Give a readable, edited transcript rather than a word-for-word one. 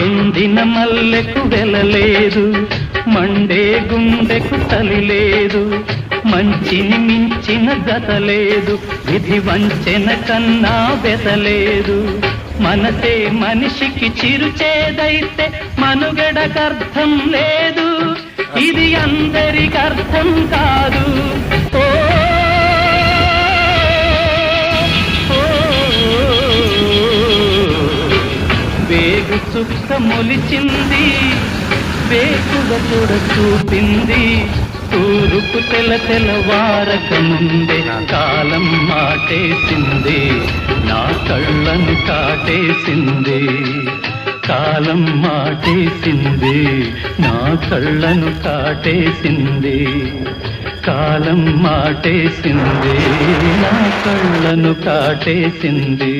ఎండిన మల్లెకు వెలలేదు, మండే గుండెకు తలి లేదు, మంచిని మించిన జతలేదు, విధి వంచెన కన్నా బెతలేదు. మనసే మనిషికి చిరుచేదైతే మనుగడకర్థం లేదు, ఇది అందరికి అర్థం కాదు. వేగు చుక్క మొలిచింది, వేకువ కూడా చూపింది, తూరుపు తెలవారక ముందే కాలం మాటేసింది, నా కళ్ళను కాటేసింది. కాలం మాటేసింది, నా కళ్ళను కాటేసింది. కాలం మాటేసింది, నా కళ్ళను కాటేసింది.